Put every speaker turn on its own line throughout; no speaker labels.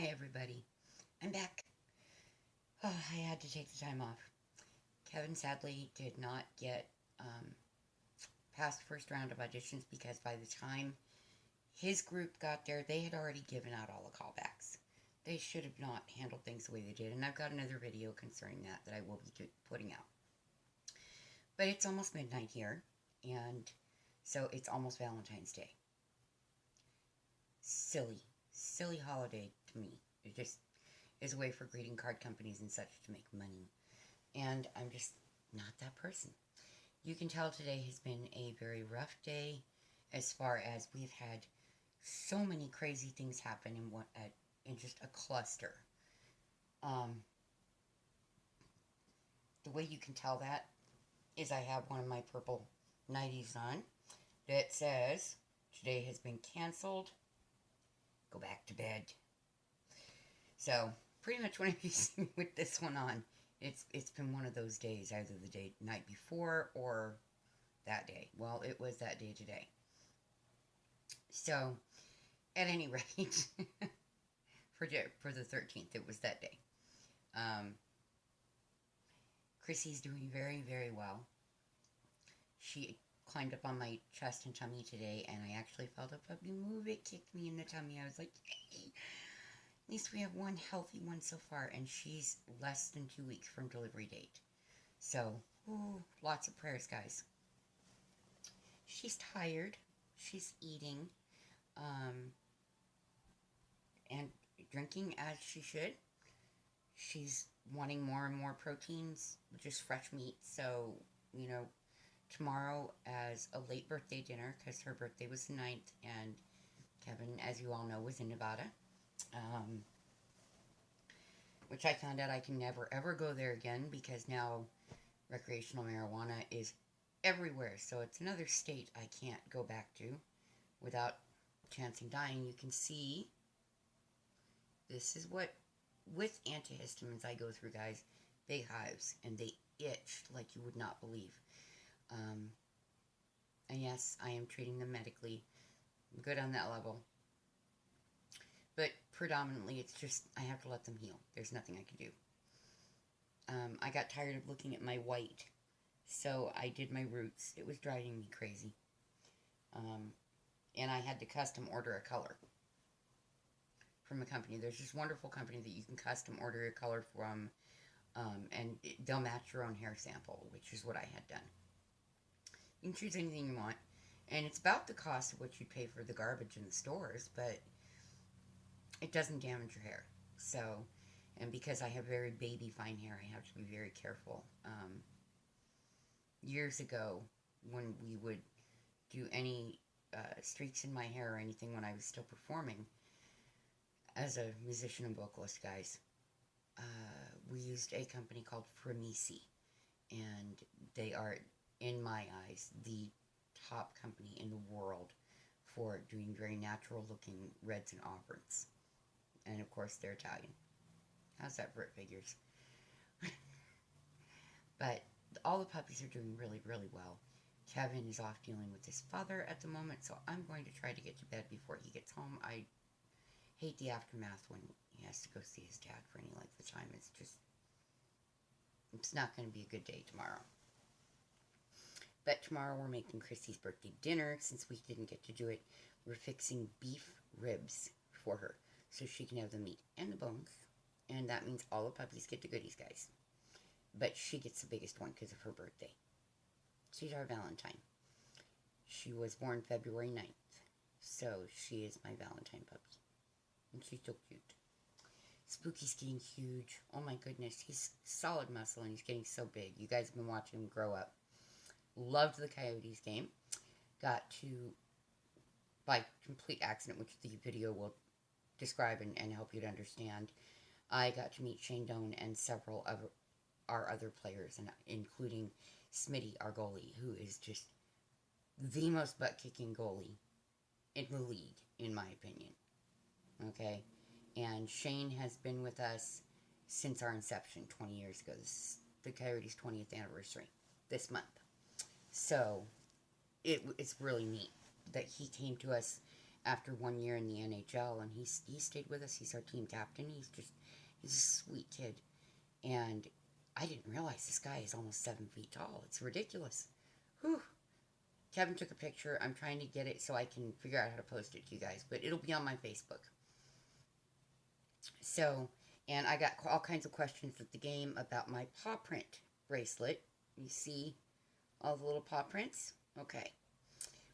Hi, everybody. I'm back. Oh, I had to take the time off. Kevin sadly did not get past the first round of auditions because by the time his group got there, they had already given out all the callbacks. They should have not handled things the way they did, and I've got another video concerning that I will be putting out. But it's almost midnight here, and so it's almost Valentine's Day. Silly holiday to me. It just is a way for greeting card companies and such to make money. And I'm just not that person. You can tell today has been a very rough day as far as we've had so many crazy things happen in just a cluster. The way you can tell that is I have one of my purple nighties on that says, "Today has been canceled. Go back to bed." So, pretty much when I've seen with this one on, it's been one of those days, either the night before or that day. Well, it was that day today. So, at any rate, for the 13th, it was that day. Chrissy's doing very well. She climbed up on my chest and tummy today, and I actually felt a puppy move. It kicked me in the tummy. I was like, yay! At least we have one healthy one so far, and she's less than 2 weeks from delivery date. So, lots of prayers, guys. She's tired. She's eating, and drinking as she should. She's wanting more and more proteins, just fresh meat. So, tomorrow as a late birthday dinner, because her birthday was the 9th, and Kevin, as you all know, was in Nevada. Which I found out I can never ever go there again because now recreational marijuana is everywhere. So it's another state I can't go back to without chancing dying. You can see this is what, with antihistamines, I go through, guys. Big hives, and they itch like you would not believe. And yes, I am treating them medically. I'm good on that level. But predominantly, it's just I have to let them heal. There's nothing I can do. I got tired of looking at my white, so I did my roots. It was driving me crazy. And I had to custom order a color from a company. There's this wonderful company that you can custom order a color from, and they'll match your own hair sample, which is what I had done. You can choose anything you want, and it's about the cost of what you pay for the garbage in the stores, but it doesn't damage your hair. So, and because I have very baby fine hair, I have to be very careful. Years ago, when we would do any streaks in my hair or anything when I was still performing as a musician and vocalist, guys, we used a company called Framisi, and they are, in my eyes, the top company in the world for doing very natural looking reds and auburns. And of course, they're Italian. How's that for it figures? But all the puppies are doing really well. Kevin is off dealing with his father at the moment, so I'm going to try to get to bed before he gets home. I hate the aftermath when he has to go see his dad for any length of time. It's not going to be a good day tomorrow. But tomorrow we're making Christy's birthday dinner. Since we didn't get to do it, we're fixing beef ribs for her, so she can have the meat and the bones. And that means all the puppies get the goodies, guys. But she gets the biggest one because of her birthday. She's our Valentine. She was born February 9th. So she is my Valentine puppy. And she's so cute. Spooky's getting huge. Oh my goodness. He's solid muscle and he's getting so big. You guys have been watching him grow up. Loved the Coyotes game. Got to, by complete accident, which the video will describe and help you to understand, I got to meet Shane Doan and several of our other players, and including Smitty, our goalie, who is just the most butt-kicking goalie in the league, in my opinion. Okay? And Shane has been with us since our inception 20 years ago. This is the Coyotes' 20th anniversary this month. So, it's really neat that he came to us after 1 year in the NHL, and he stayed with us. He's our team captain. He's a sweet kid, and I didn't realize this guy is almost 7 feet tall. It's ridiculous. Whew. Kevin took a picture. I'm trying to get it so I can figure out how to post it to you guys, but it'll be on my Facebook. So, and I got all kinds of questions at the game about my paw print bracelet. You see all the little paw prints? Okay.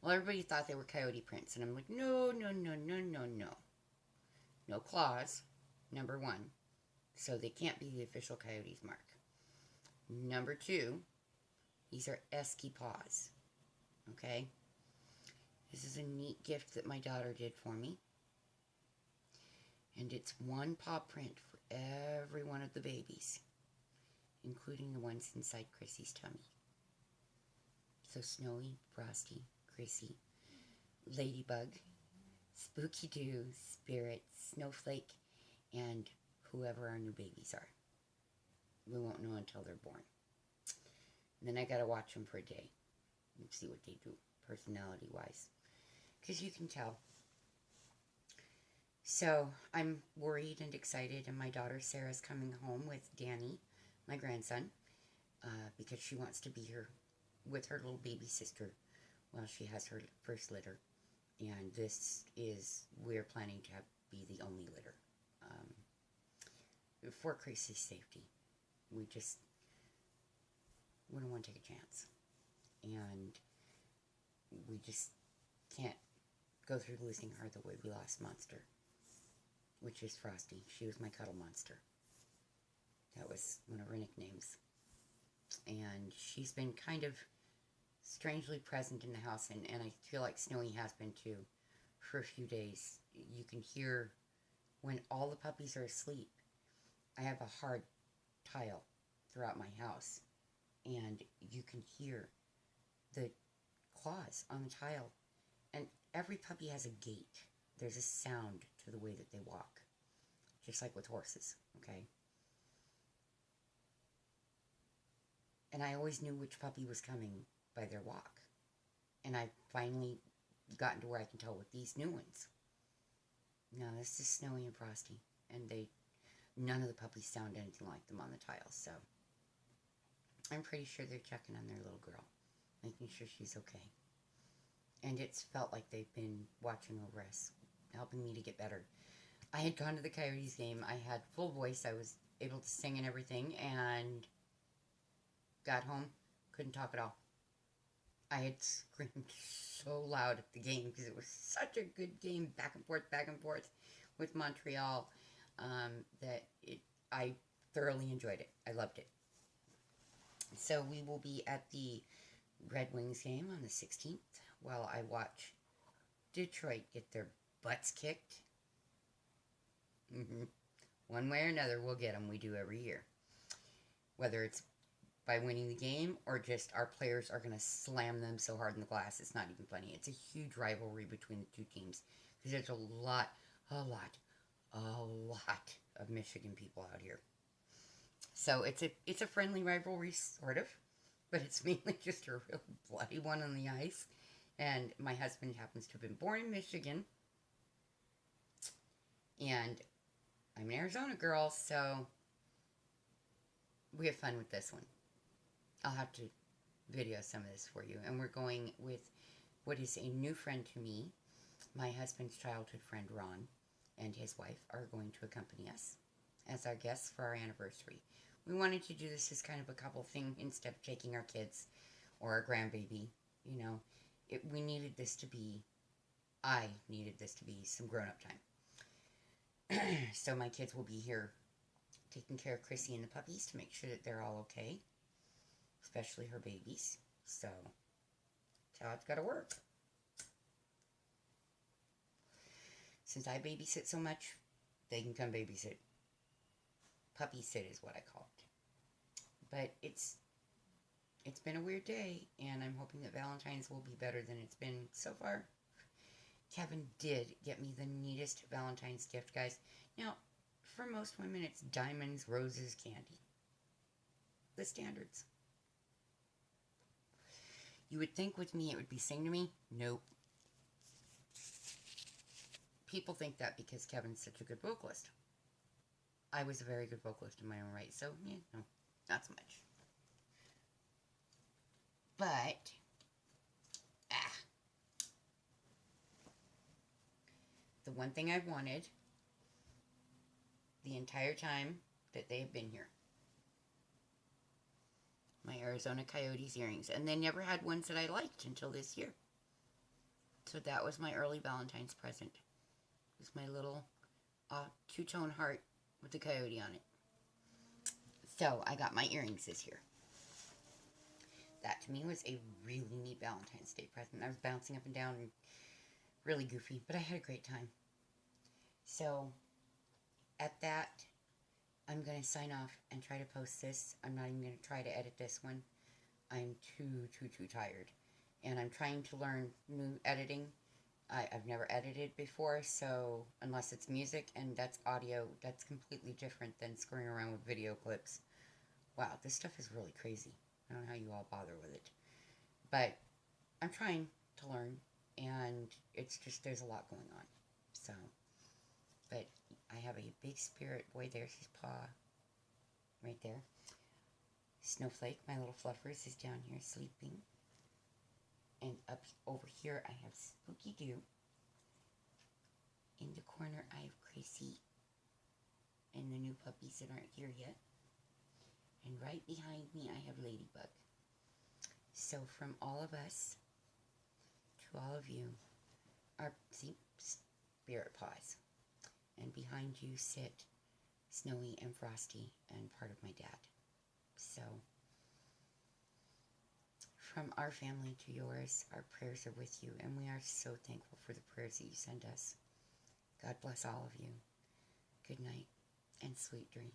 Well, everybody thought they were coyote prints, and I'm like, no, no, no, no, no, no. No claws, number one. So they can't be the official coyote's mark. Number two, these are Esky paws. Okay? This is a neat gift that my daughter did for me. And it's one paw print for every one of the babies, including the ones inside Chrissy's tummy. So Snowy, Frosty, Chrissy, Ladybug, Spooky Doo, Spirit, Snowflake, and whoever our new babies are. We won't know until they're born. And then I gotta watch them for a day and see what they do, personality-wise. Because you can tell. So, I'm worried and excited, and my daughter Sarah's coming home with Danny, my grandson, because she wants to be here with her little baby sister while she has her first litter. And we're planning to be the only litter. For Chrissy's safety. We don't want to take a chance. And we just can't go through losing her the way we lost Monster, which is Frosty. She was my cuddle monster. That was one of her nicknames. And she's been kind of strangely present in the house, and I feel like Snowy has been too, for a few days. You can hear when all the puppies are asleep. I have a hard tile throughout my house, and you can hear the claws on the tile, and every puppy has a gait. There's a sound to the way that they walk, just like with horses, okay? And I always knew which puppy was coming by their walk, and I've finally gotten to where I can tell with these new ones. Now, this is Snowy and Frosty, and none of the puppies sound anything like them on the tiles, so I'm pretty sure they're checking on their little girl, making sure she's okay. And it's felt like they've been watching over us, helping me to get better. I had gone to the Coyotes game. I had full voice. I was able to sing and everything, and got home, couldn't talk at all. I had screamed so loud at the game because it was such a good game, back and forth with Montreal, that I thoroughly enjoyed it. I loved it. So we will be at the Red Wings game on the 16th while I watch Detroit get their butts kicked. One way or another, we'll get them. We do every year. Whether it's by winning the game or just our players are going to slam them so hard in the glass, it's not even funny. It's a huge rivalry between the two teams because there's a lot of Michigan people out here. So it's a friendly rivalry, sort of, but it's mainly just a real bloody one on the ice. And my husband happens to have been born in Michigan, and I'm an Arizona girl, so we have fun with this one. I'll have to video some of this for you. And we're going with what is a new friend to me. My husband's childhood friend, Ron, and his wife are going to accompany us as our guests for our anniversary. We wanted to do this as kind of a couple thing instead of taking our kids or our grandbaby. You know, I needed this to be some grown-up time. So my kids will be here taking care of Chrissy and the puppies to make sure that they're all okay, especially her babies. So that's how it's got to work. Since I babysit so much, they can come babysit. Puppy sit is what I call it. But it's been a weird day, and I'm hoping that Valentine's will be better than it's been so far. Kevin did get me the neatest Valentine's gift, guys. Now, for most women, it's diamonds, roses, candy. The standards. You would think with me it would be sing to me. Nope. people think that because Kevin's such a good vocalist. I was a very good vocalist in my own right, so, yeah, no, not so much. But, the one thing I've wanted the entire time that they've been here. My Arizona Coyotes earrings. And they never had ones that I liked until this year. So that was my early Valentine's present. It was my little two-tone heart with the coyote on it. So I got my earrings this year. That to me was a really neat Valentine's Day present. I was bouncing up and down and really goofy, but I had a great time. So at that, I'm going to sign off and try to post this. I'm not even going to try to edit this one. I'm too tired. And I'm trying to learn new editing. I've never edited before, so unless it's music and that's audio, that's completely different than screwing around with video clips. Wow, this stuff is really crazy. I don't know how you all bother with it. But I'm trying to learn, and it's just, there's a lot going on. So, but I have a big spirit boy. There's his paw. Right there. Snowflake, my little fluffers, is down here sleeping. And up over here, I have Spooky Doo. In the corner, I have Chrissy. And the new puppies that aren't here yet. And right behind me, I have Ladybug. So from all of us, to all of you, are spirit paws. And behind you sit Snowy and Frosty and part of my dad. So, from our family to yours, our prayers are with you, and we are so thankful for the prayers that you send us. God bless all of you. Good night, and sweet dreams.